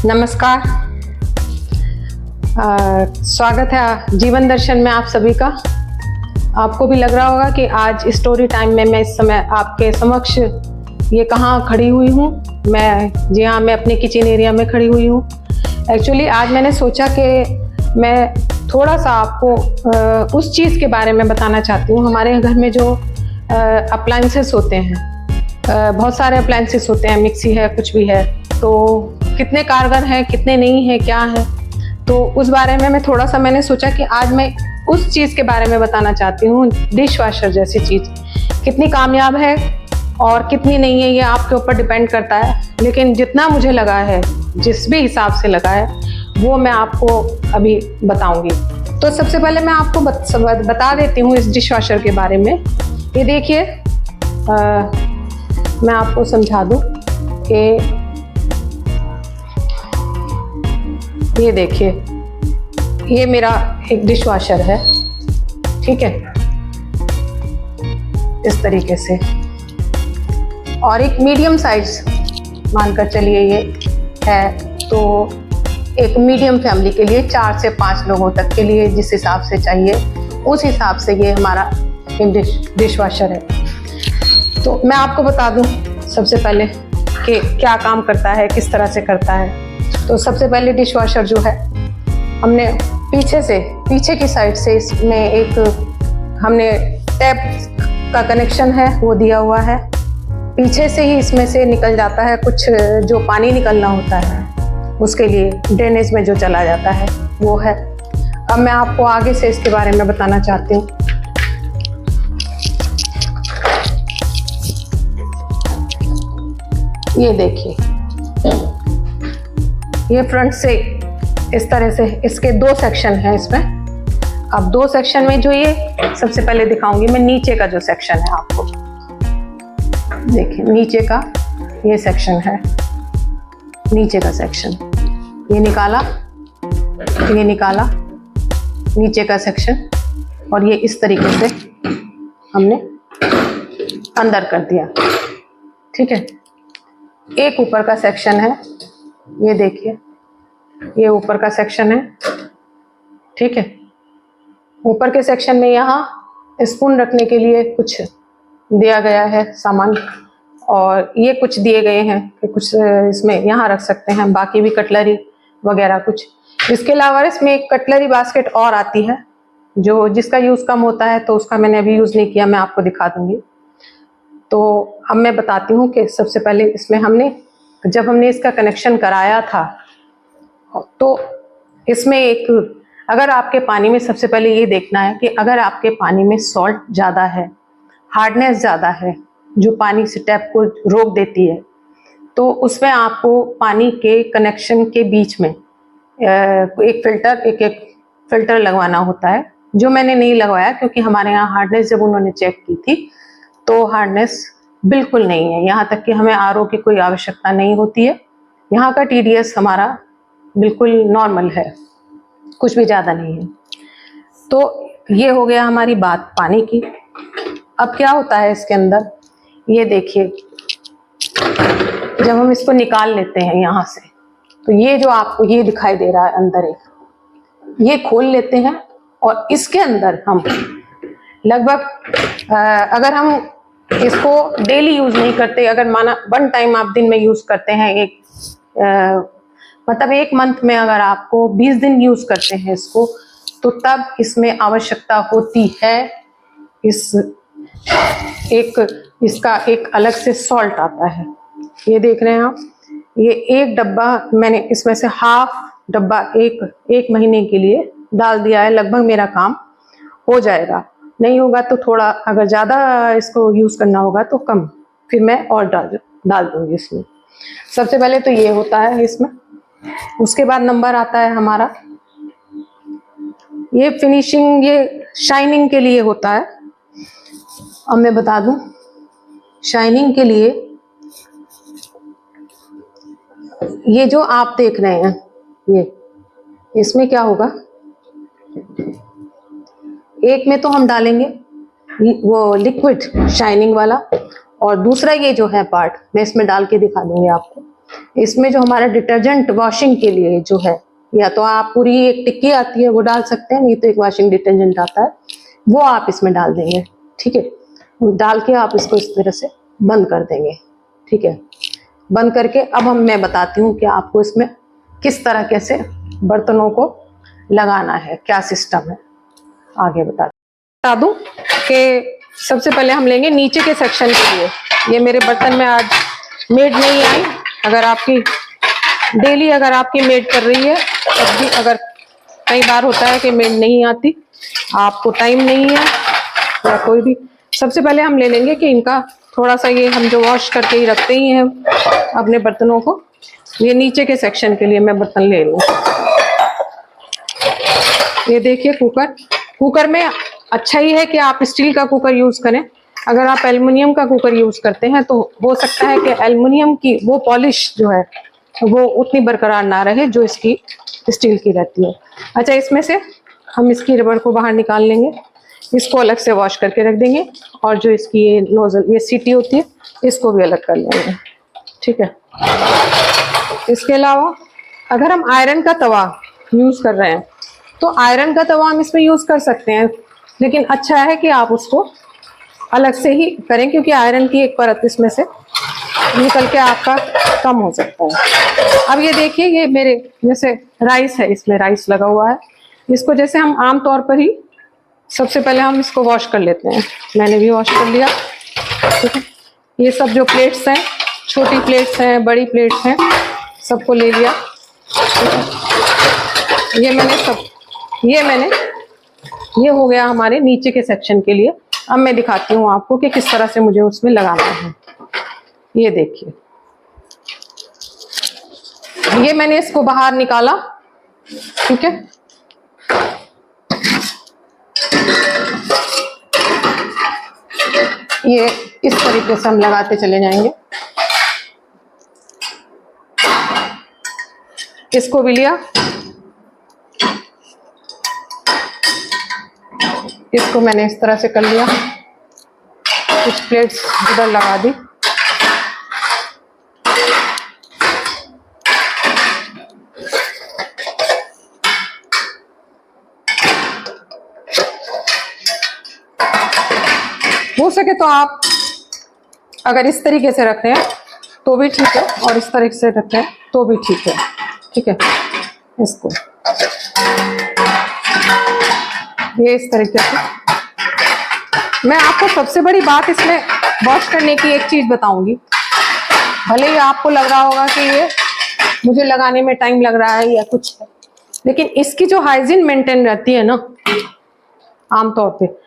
नमस्कार। स्वागत है जीवन दर्शन में आप सभी का। आपको भी लग रहा होगा कि आज स्टोरी टाइम में मैं इस समय आपके समक्ष ये कहाँ खड़ी हुई हूँ। मैं अपने किचन एरिया में खड़ी हुई हूँ। एक्चुअली आज मैंने सोचा कि मैं थोड़ा सा आपको उस चीज़ के बारे में बताना चाहती हूँ। हमारे घर में जो अप्लायंसेस होते हैं, बहुत सारे अप्लायंसेस होते हैं, मिक्सी है, कुछ भी है, तो कितने कारगर हैं, कितने नहीं हैं, क्या है, तो उस बारे में मैंने सोचा कि आज मैं उस चीज़ के बारे में बताना चाहती हूँ। डिश वॉशर जैसी चीज़ कितनी कामयाब है और कितनी नहीं है, ये आपके ऊपर डिपेंड करता है। लेकिन जितना मुझे लगा है, जिस भी हिसाब से लगा है, वो मैं आपको अभी बताऊंगी। तो सबसे पहले मैं आपको बता देती हूँ इस डिश वॉशर के बारे में। ये देखिए, मैं आपको समझा दूँ कि ये देखिए, ये मेरा एक डिश वॉशर है, ठीक है, इस तरीके से। और एक मीडियम साइज मानकर चलिए ये है, तो एक मीडियम फैमिली के लिए 4 से 5 लोगों तक के लिए जिस हिसाब से चाहिए उस हिसाब से ये हमारा डिश वॉशर है। तो मैं आपको बता दूं सबसे पहले कि क्या काम करता है, किस तरह से करता है। तो सबसे पहले डिश वॉशर जो है, हमने पीछे की साइड से इसमें एक हमने टैप का कनेक्शन है वो दिया हुआ है। पीछे से ही इसमें से निकल जाता है कुछ जो पानी निकलना होता है, उसके लिए ड्रेनेज में जो चला जाता है वो है। अब मैं आपको आगे से इसके बारे में बताना चाहती हूँ। ये देखिए, ये फ्रंट से इस तरह से इसके 2 सेक्शन हैं इसमें। अब 2 सेक्शन में जो ये सबसे पहले दिखाऊंगी मैं, नीचे का जो सेक्शन है आपको देखिए, नीचे का ये सेक्शन है, नीचे का सेक्शन, ये निकाला, नीचे का सेक्शन, और ये इस तरीके से हमने अंदर कर दिया, ठीक है। एक ऊपर का सेक्शन है, ये देखिए, ये ऊपर का सेक्शन है, ठीक है। ऊपर के सेक्शन में यहाँ स्पून रखने के लिए कुछ दिया गया है सामान, और ये कुछ दिए गए हैं कि कुछ इसमें यहाँ रख सकते हैं, बाकी भी कटलरी वगैरह कुछ। इसके अलावा इसमें एक कटलरी बास्केट और आती है जो जिसका यूज़ कम होता है, तो उसका मैंने अभी यूज़ नहीं किया, मैं आपको दिखा दूंगी। तो अब मैं बताती हूँ कि सबसे पहले इसमें जब हमने इसका कनेक्शन कराया था, तो इसमें अगर आपके पानी में, सबसे पहले ये देखना है कि अगर आपके पानी में सॉल्ट ज़्यादा है, हार्डनेस ज़्यादा है, जो पानी से टैप को रोक देती है, तो उसमें आपको पानी के कनेक्शन के बीच में एक फिल्टर लगवाना होता है, जो मैंने नहीं लगवाया क्योंकि हमारे यहाँ हार्डनेस जब उन्होंने चेक की थी तो हार्डनेस बिल्कुल नहीं है। यहाँ तक कि हमें आरओ की कोई आवश्यकता नहीं होती है। यहाँ का टीडीएस हमारा बिल्कुल नॉर्मल है, कुछ भी ज़्यादा नहीं है। तो ये हो गया हमारी बात पानी की। अब क्या होता है इसके अंदर, ये देखिए, जब हम इसको निकाल लेते हैं यहाँ से, तो ये जो आपको ये दिखाई दे रहा है अंदर, ये खोल लेते हैं, और इसके अंदर हम लगभग अगर हम इसको डेली यूज नहीं करते, अगर माना 1 टाइम आप दिन में यूज करते हैं, मतलब 1 मंथ में अगर आपको 20 दिन यूज करते हैं इसको, तो तब इसमें आवश्यकता होती है इसका एक अलग से सॉल्ट आता है। ये देख रहे हैं आप, ये 1 डब्बा मैंने इसमें से हाफ डब्बा एक महीने के लिए डाल दिया है। लगभग मेरा काम हो जाएगा, नहीं होगा तो थोड़ा, अगर ज़्यादा इसको यूज़ करना होगा तो कम, फिर मैं और डाल दूंगी इसमें। सबसे पहले तो ये होता है इसमें। उसके बाद नंबर आता है हमारा, ये फिनिशिंग, ये शाइनिंग के लिए होता है। अब मैं बता दूं, शाइनिंग के लिए ये जो आप देख रहे हैं, ये इसमें क्या होगा, एक में तो हम डालेंगे वो लिक्विड शाइनिंग वाला, और दूसरा ये जो है पार्ट मैं इसमें डाल के दिखा दूंगी आपको। इसमें जो हमारा डिटर्जेंट वॉशिंग के लिए जो है, या तो आप पूरी एक टिक्की आती है वो डाल सकते हैं, नहीं तो एक वॉशिंग डिटर्जेंट आता है वो आप इसमें डाल देंगे। ठीक है, डाल के आप इसको इस तरह से बंद कर देंगे। ठीक है, बंद करके अब मैं बताती हूँ कि आपको इसमें किस तरह कैसे बर्तनों को लगाना है, क्या सिस्टम है, आगे बता दूं कि सबसे पहले हम लेंगे नीचे के सेक्शन के लिए। ये मेरे बर्तन में आज मेड नहीं आई। अगर आपकी डेली अगर आपकी मेड कर रही है तब भी, अगर कई बार होता है कि मेड नहीं आती, आपको टाइम नहीं है या कोई भी, सबसे पहले हम ले लेंगे कि इनका थोड़ा सा, ये हम जो वॉश करके ही रखते ही हैं अपने बर्तनों को, ये नीचे के सेक्शन के लिए मैं बर्तन ले लूँ। ये देखिए कुकर में अच्छा ही है कि आप स्टील का कुकर यूज करें। अगर आप एल्युमिनियम का कुकर यूज करते हैं तो हो सकता है कि एल्युमिनियम की वो पॉलिश जो है वो उतनी बरकरार ना रहे जो इसकी स्टील की रहती है। अच्छा, इसमें से हम इसकी रबड़ को बाहर निकाल लेंगे, इसको अलग से वॉश करके रख देंगे, और जो इसकी ये नोजल, ये सीटी होती है, इसको भी अलग कर लेंगे। ठीक है, इसके अलावा अगर हम आयरन का तवा यूज कर रहे हैं तो आयरन का तवा हम इसमें यूज कर सकते हैं, लेकिन अच्छा है कि आप उसको अलग से ही करें, क्योंकि आयरन की एक परत इसमें से निकल के आपका कम हो सकता है। अब ये देखिए, ये मेरे जैसे राइस है, इसमें राइस लगा हुआ है, इसको जैसे हम आम तौर पर ही सबसे पहले हम इसको वॉश कर लेते हैं। मैंने भी वॉश कर लिया। ठीक है, ये सब जो प्लेट्स हैं, छोटी प्लेट्स हैं, बड़ी प्लेट्स हैं, सबको ले लिया। ये हो गया हमारे नीचे के सेक्शन के लिए। अब मैं दिखाती हूँ आपको कि किस तरह से मुझे उसमें लगाना है। ये देखिए, ये मैंने इसको बाहर निकाला। ठीक है, ये इस तरीके से हम लगाते चले जाएंगे। इसको भी लिया, इसको मैंने इस तरह से कर लिया, कुछ प्लेट्स इधर लगा दी। हो सके तो आप अगर इस तरीके से रख रहे हैं तो भी ठीक है, और इस तरीके से रख रहे हैं तो भी ठीक है। ठीक है, इसको ये इस तरीके से। मैं आपको सबसे बड़ी बात इसमें वॉश करने की एक चीज बताऊंगी। भले ही आपको लग रहा होगा कि ये मुझे लगाने में टाइम लग रहा है या कुछ है, लेकिन इसकी जो हाइजीन मेंटेन रहती है ना, आमतौर पे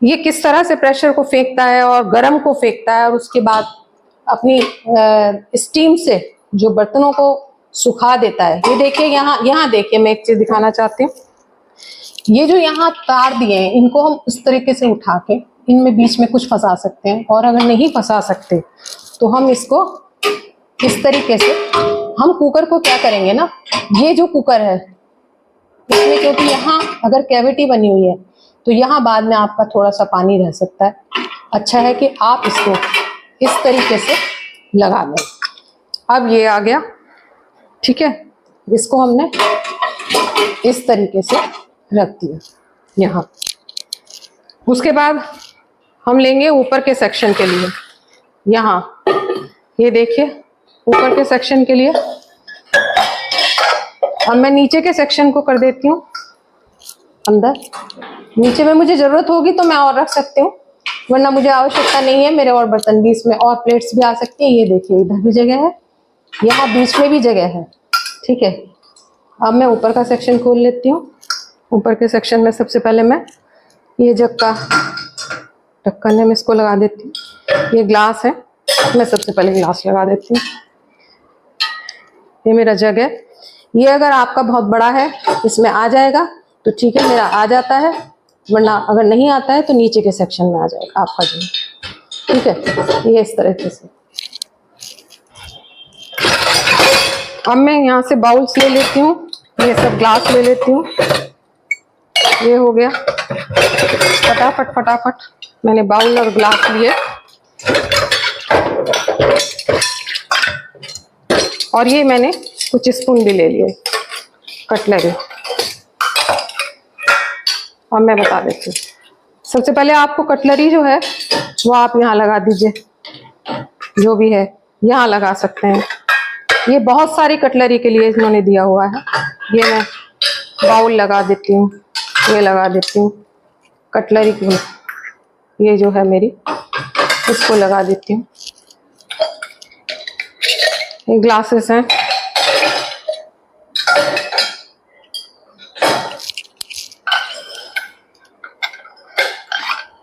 ये किस तरह से प्रेशर को फेंकता है और गर्म को फेंकता है, और उसके बाद अपनी स्टीम से जो बर्तनों को सुखा देता है। ये देखिए, यहाँ देखिए, मैं एक चीज दिखाना चाहती हूँ। ये जो यहाँ तार दिए हैं, इनको हम इस तरीके से उठा के इनमें बीच में कुछ फंसा सकते हैं, और अगर नहीं फंसा सकते तो हम इसको इस तरीके से, हम कुकर को क्या करेंगे ना, ये जो कुकर है इसमें क्योंकि यहाँ अगर कैविटी बनी हुई है तो यहाँ बाद में आपका थोड़ा सा पानी रह सकता है। अच्छा है कि आप इसको इस तरीके से लगा दें। अब ये आ गया। ठीक है, इसको हमने इस तरीके से रख दिया यहाँ। उसके बाद हम लेंगे ऊपर के सेक्शन के लिए। यहाँ ये देखिए, ऊपर के सेक्शन के लिए अब मैं नीचे के सेक्शन को कर देती हूँ अंदर। नीचे में मुझे जरूरत होगी तो मैं और रख सकती हूँ, वरना मुझे आवश्यकता नहीं है। मेरे और बर्तन भी इसमें, और प्लेट्स भी आ सकती हैं। ये देखिए, इधर भी जगह है, यहाँ बीच में भी जगह है। ठीक है, अब मैं ऊपर का सेक्शन खोल लेती हूँ। ऊपर के सेक्शन में सबसे पहले मैं ये जग का ढक्कन है, मैं इसको लगा देती हूँ। ये ग्लास है, मैं सबसे पहले ग्लास लगा देती हूँ। ये मेरा जग है। ये अगर आपका बहुत बड़ा है, इसमें आ जाएगा तो ठीक है, मेरा आ जाता है, वरना अगर नहीं आता है तो नीचे के सेक्शन में आ जाएगा आपका जग। ठीक है, ये इस तरीके से। अब मैं यहाँ से बाउल्स ले लेती हूँ, ये सब ग्लास ले लेती हूँ। ये हो गया, फटाफट फटाफट मैंने बाउल और ग्लास लिए। और ये मैंने कुछ स्पून भी ले लिए कटलरी। और मैं बता देती हूँ, सबसे पहले आपको कटलरी जो है वो आप यहाँ लगा दीजिए, जो भी है यहाँ लगा सकते हैं। ये बहुत सारी कटलरी के लिए इन्होंने दिया हुआ है। ये मैं बाउल लगा देती हूँ, ये लगा देती हूँ कटलरी की, ये जो है मेरी, इसको लगा देती हूँ। ये ग्लासेस हैं,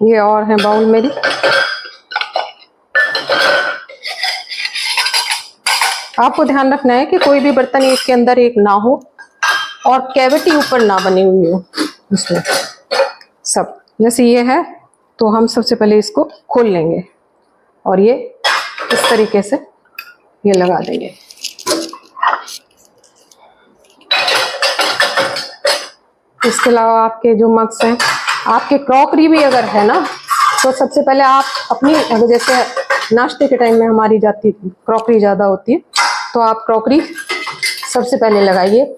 ये और है बाउल मेरी। आपको ध्यान रखना है कि कोई भी बर्तन इसके अंदर एक ना हो और कैविटी ऊपर ना बनी हुई हो इसमें सब। जैसे ये है तो हम सबसे पहले इसको खोल लेंगे और ये इस तरीके से ये लगा देंगे। इसके अलावा आपके जो मग्स हैं, आपके क्रॉकरी भी अगर है ना, तो सबसे पहले आप अपनी, जैसे नाश्ते के टाइम में हमारी जाती क्रॉकरी ज़्यादा होती है, तो आप क्रॉकरी सबसे पहले लगाइए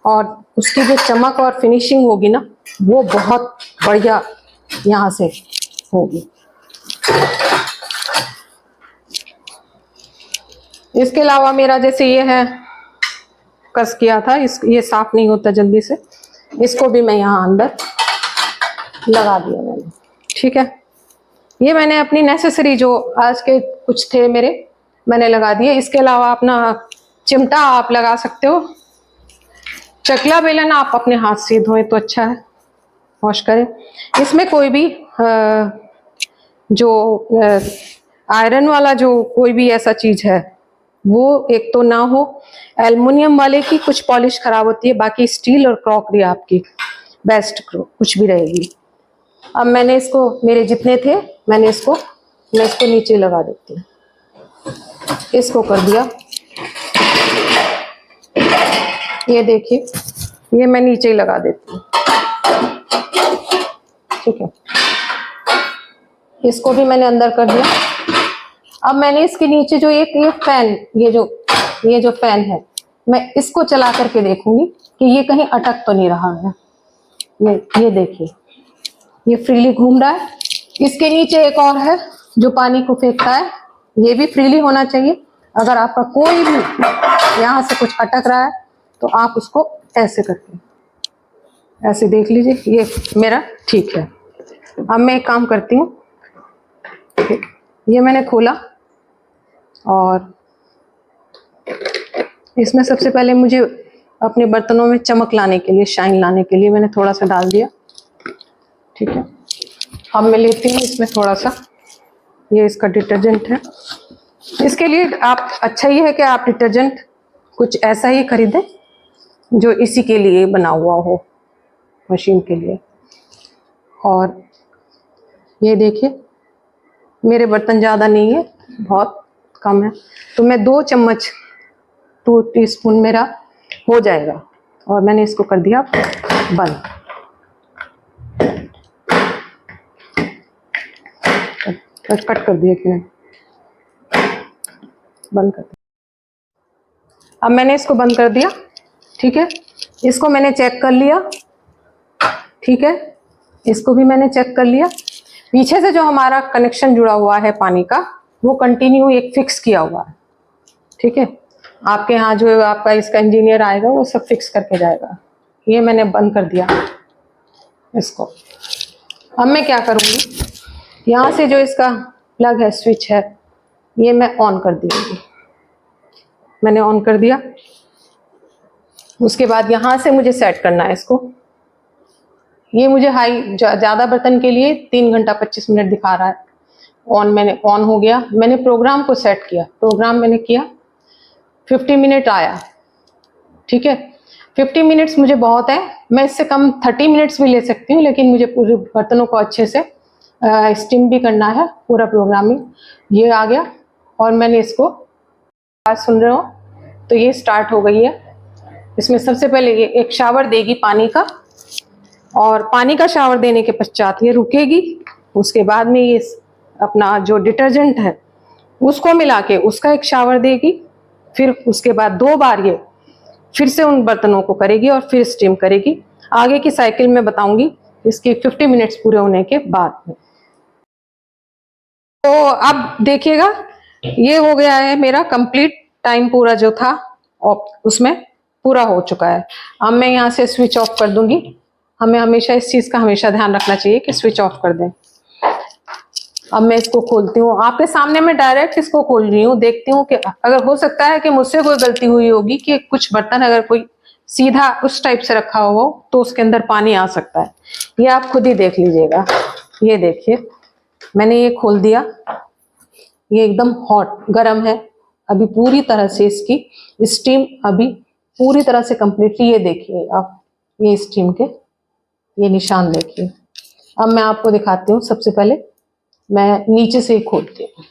और उसकी जो चमक और फिनिशिंग होगी ना, वो बहुत बढ़िया यहाँ से होगी। इसके अलावा मेरा जैसे ये है, कस किया था, ये साफ नहीं होता जल्दी से, इसको भी मैं यहाँ अंदर लगा दिया मैंने। ठीक है, ये मैंने अपनी नेसेसरी जो आज के कुछ थे मेरे, मैंने लगा दिए। इसके अलावा अपना चिमटा आप लगा सकते हो। चकला बेलन आप अपने हाथ से धोएं तो अच्छा है, वॉश करें। इसमें कोई भी जो आयरन वाला जो कोई भी ऐसा चीज है वो एक तो ना हो। एल्युमिनियम वाले की कुछ पॉलिश खराब होती है, बाकी स्टील और क्रॉकरी आपकी बेस्ट कुछ भी रहेगी। अब मैंने इसको, मेरे जितने थे मैं इसको नीचे लगा देती हूँ। इसको कर दिया, ये देखिए, ये मैं नीचे ही लगा देती हूँ। ठीक है, इसको भी मैंने अंदर कर दिया। अब मैंने इसके नीचे जो ये फैन, ये जो फैन है, मैं इसको चला करके देखूंगी कि ये कहीं अटक तो नहीं रहा है। ये देखिए, ये फ्रीली घूम रहा है। इसके नीचे एक और है जो पानी को फेंकता है, ये भी फ्रीली होना चाहिए। अगर आपका कोई भी यहाँ से कुछ अटक रहा है तो आप उसको ऐसे करके ऐसे देख लीजिए, ये मेरा ठीक है। अब मैं एक काम करती हूँ, ये मैंने खोला और इसमें सबसे पहले मुझे अपने बर्तनों में चमक लाने के लिए, शाइन लाने के लिए मैंने थोड़ा सा डाल दिया। ठीक है, अब मैं लेती हूँ इसमें थोड़ा सा, ये इसका डिटर्जेंट है। इसके लिए आप, अच्छा ये है कि आप डिटर्जेंट कुछ ऐसा ही खरीदें जो इसी के लिए बना हुआ हो, मशीन के लिए। और ये देखिए, मेरे बर्तन ज़्यादा नहीं है, बहुत कम है, तो मैं 2 चम्मच 2 टीस्पून मेरा हो जाएगा। और मैंने इसको कर दिया बंद। कट कर दिया कि नहीं, बंद कर दिया। अब मैंने इसको बंद कर दिया। ठीक है, इसको मैंने चेक कर लिया। ठीक है, इसको भी मैंने चेक कर लिया। पीछे से जो हमारा कनेक्शन जुड़ा हुआ है पानी का, वो कंटिन्यू एक फिक्स किया हुआ है। ठीक है, आपके यहाँ जो आपका इसका इंजीनियर आएगा वो सब फिक्स करके जाएगा। ये मैंने बंद कर दिया इसको। अब मैं क्या करूँगी, यहाँ से जो इसका प्लग है, स्विच है, ये मैं ऑन कर दूँगी। मैंने ऑन कर दिया। उसके बाद यहाँ से मुझे सेट करना है इसको। ये मुझे हाई, ज़्यादा बर्तन के लिए 3 घंटा 25 मिनट दिखा रहा है। मैंने ऑन हो गया। मैंने प्रोग्राम को सेट किया, प्रोग्राम मैंने किया, 50 मिनट आया। ठीक है, 50 मिनट्स मुझे बहुत है। मैं इससे कम 30 मिनट्स भी ले सकती हूँ, लेकिन मुझे पूरे बर्तनों को अच्छे से स्टीम भी करना है, पूरा प्रोग्रामिंग। ये आ गया और मैंने इसको, आज सुन रहे हो तो ये स्टार्ट हो गई है। इसमें सबसे पहले ये एक शावर देगी पानी का, और पानी का शावर देने के पश्चात ये रुकेगी। उसके बाद में ये अपना जो डिटर्जेंट है उसको मिला के उसका एक शावर देगी। फिर उसके बाद 2 बार ये फिर से उन बर्तनों को करेगी और फिर स्टीम करेगी। आगे की साइकिल में बताऊंगी इसकी 50 मिनट्स पूरे होने के बाद में। तो अब देखिएगा ये हो गया है मेरा कंप्लीट, टाइम पूरा जो था उसमें पूरा हो चुका है। अब मैं यहाँ से स्विच ऑफ कर दूंगी। हमें हमेशा इस चीज का हमेशा ध्यान रखना चाहिए कि स्विच ऑफ कर दें। अब मैं इसको खोलती हूँ, आपके सामने मैं डायरेक्ट इसको खोल रही हूँ, देखती हूँ कि अगर हो सकता है कि मुझसे कोई गलती हुई होगी कि कुछ बर्तन अगर कोई सीधा उस टाइप से रखा हो तो उसके अंदर पानी आ सकता है। ये आप खुद ही देख लीजिएगा। ये देखिए मैंने ये खोल दिया, ये एकदम हॉट गर्म है अभी पूरी तरह से, इसकी स्टीम अभी पूरी तरह से कंप्लीटली, ये देखिए आप ये स्टीम के ये निशान देखिए। अब मैं आपको दिखाती हूँ, सबसे पहले मैं नीचे से ही खोलती हूँ।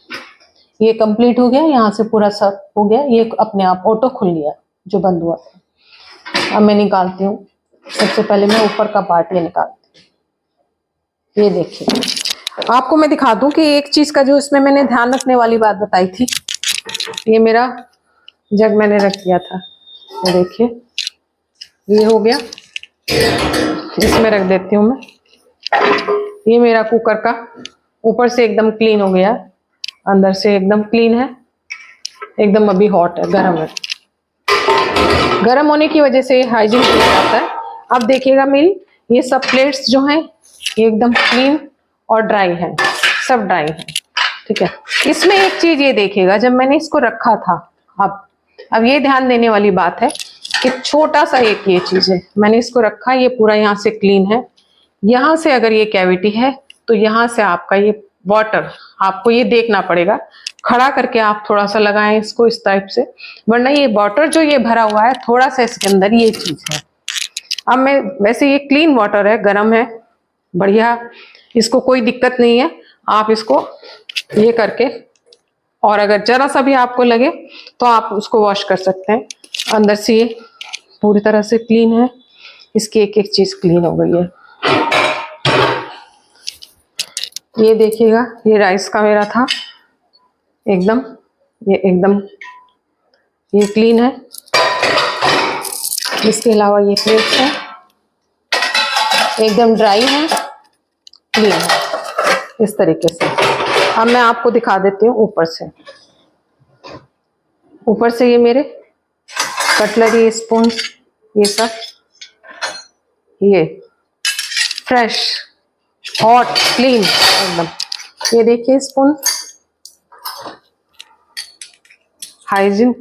ये कंप्लीट हो गया, यहाँ से पूरा सब हो गया, ये अपने आप ऑटो खुल गया जो बंद हुआ था। अब मैं निकालती हूँ, सबसे पहले मैं ऊपर का पार्ट ये निकालती हूँ। ये देखिए आपको मैं दिखा दूं कि एक चीज का जो इसमें मैंने ध्यान रखने वाली बात बताई थी, ये मेरा जग मैंने रख दिया था, ये देखिए ये हो गया, इसमें रख देती हूँ मैं। ये मेरा कुकर का ऊपर से एकदम क्लीन हो गया, अंदर से एकदम क्लीन है, एकदम अभी हॉट है, गर्म है। गर्म होने की वजह से हाइजीन हो जाता है। अब देखिएगा मेरी ये सब प्लेट्स जो हैं ये एकदम क्लीन और ड्राई है, सब ड्राई है, ठीक है। इसमें एक चीज ये देखिएगा, जब मैंने इसको रखा था, अब ये ध्यान देने वाली बात है कि छोटा सा एक ये चीज है, मैंने इसको रखा, ये पूरा यहाँ से क्लीन है, यहाँ से अगर ये कैविटी है तो यहाँ से आपका ये वाटर आपको ये देखना पड़ेगा, खड़ा करके आप थोड़ा सा लगाएं इसको इस टाइप से, वरना ये वाटर जो ये भरा हुआ है थोड़ा सा इसके अंदर ये चीज है। अब मैं वैसे ये क्लीन वाटर है, गर्म है, बढ़िया, इसको कोई दिक्कत नहीं है। आप इसको ये करके, और अगर जरा सा भी आपको लगे तो आप उसको वॉश कर सकते हैं। अंदर से ये पूरी तरह से क्लीन है, इसकी एक एक चीज क्लीन हो गई है। ये देखिएगा ये राइस का मेरा था एकदम, ये एकदम ये क्लीन है। इसके अलावा ये प्लेट्स है एकदम ड्राई है, क्लीन है, इस तरीके से। अब मैं आपको दिखा देती हूँ ऊपर से। ऊपर से ये मेरे कटलरी, स्पून, ये सब ये फ्रेश, हॉट, क्लीन एकदम। ये देखिए स्पून, हाइजीन,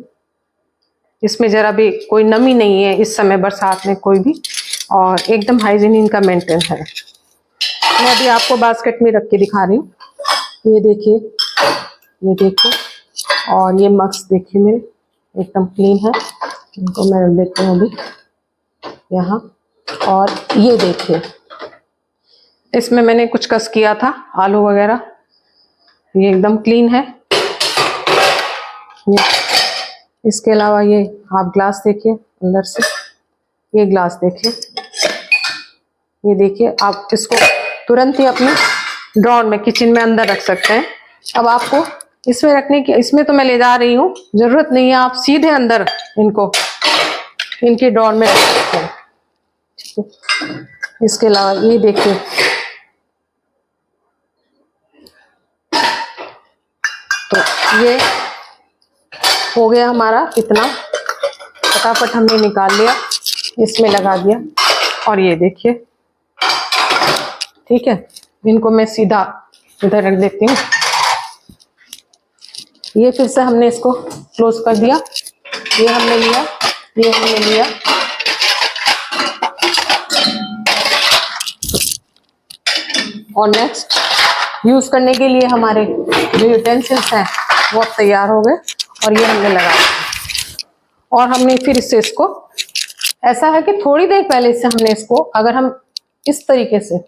इसमें जरा भी कोई नमी नहीं है इस समय बरसात में कोई भी, और एकदम हाइजीन इनका मेंटेन है। मैं अभी आपको बास्केट में रख के दिखा रही हूँ। ये देखिए, ये देखिए, और ये मग्स देखिए मेरे एकदम क्लीन है, इनको मैं रख देती हूँ अभी यहाँ। और ये देखिए इसमें मैंने कुछ कस किया था, आलू वगैरह, ये एकदम क्लीन है। ये इसके अलावा ये आप ग्लास देखिए अंदर से, ये ग्लास देखिए, ये देखिए, आप इसको तुरंत ही अपने ड्रॉर में किचन में अंदर रख सकते हैं। अब आपको इसमें रखने की, इसमें तो मैं ले जा रही हूँ, जरूरत नहीं है, आप सीधे अंदर इनको इनके ड्रॉर में रख सकते हैं, ठीक है। इसके अलावा ये देखिए, तो ये हो गया हमारा इतना, फटाफट हमने निकाल लिया, इसमें लगा दिया, और ये देखिए, ठीक है। इनको मैं सीधा इधर रख देती हूँ। ये फिर से हमने इसको क्लोज कर दिया, ये हमने लिया, ये हमने लिया, और नेक्स्ट यूज करने के लिए हमारे जो यूटेंसिल्स हैं वो अब तैयार हो गए, और ये हमने लगा दिया। और हमने फिर इससे इसको, ऐसा है कि थोड़ी देर पहले से हमने इसको, अगर हम इस तरीके से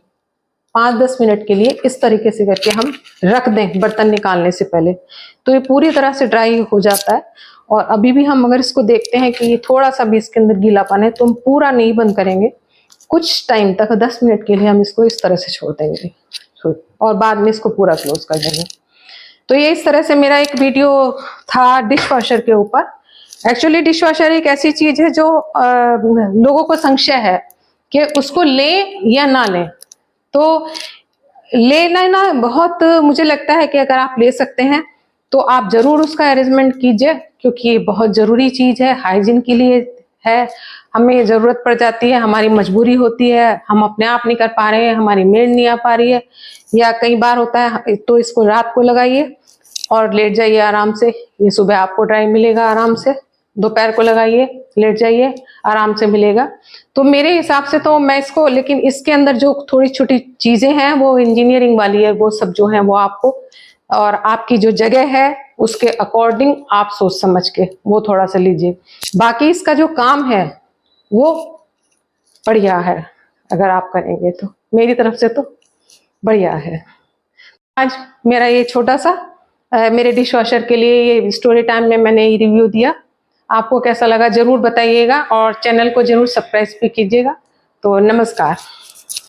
5-10 मिनट के लिए इस तरीके से करके हम रख दें बर्तन निकालने से पहले, तो ये पूरी तरह से ड्राई हो जाता है। और अभी भी हम अगर इसको देखते हैं कि ये थोड़ा सा भी इसके अंदर गीलापन है, तो हम पूरा नहीं बंद करेंगे, कुछ टाइम तक 10 मिनट के लिए हम इसको इस तरह से छोड़ देंगे, और बाद में इसको पूरा क्लोज कर देंगे। तो ये इस तरह से मेरा एक वीडियो था डिश वॉशर के ऊपर। एक्चुअली डिश वॉशर एक ऐसी चीज है जो लोगों को संशय है कि उसको ले या ना लें। तो लेना ना बहुत, मुझे लगता है कि अगर आप ले सकते हैं तो आप जरूर उसका अरेंजमेंट कीजिए, क्योंकि ये बहुत जरूरी चीज है, हाइजीन के लिए है। हमें जरूरत पड़ जाती है, हमारी मजबूरी होती है, हम अपने आप नहीं कर पा रहे हैं, हमारी मेड नहीं आ पा रही है, या कई बार होता है तो इसको रात को लगाइए और लेट जाइए आराम से, ये सुबह आपको ड्राई मिलेगा आराम से। दोपहर को लगाइए, लेट जाइए, आराम से मिलेगा। तो मेरे हिसाब से तो मैं इसको, लेकिन इसके अंदर जो थोड़ी छोटी चीजें हैं वो इंजीनियरिंग वाली है, वो सब जो है वो आपको और आपकी जो जगह है उसके अकॉर्डिंग आप सोच समझ के वो थोड़ा सा लीजिए। बाकी इसका जो काम है वो बढ़िया है, अगर आप करेंगे तो मेरी तरफ से तो बढ़िया है। आज मेरा ये छोटा सा मेरे डिश वॉशर के लिए ये स्टोरी टाइम में मैंने ये रिव्यू दिया। आपको कैसा लगा जरूर बताइएगा और चैनल को जरूर सब्सक्राइब भी कीजिएगा। तो नमस्कार।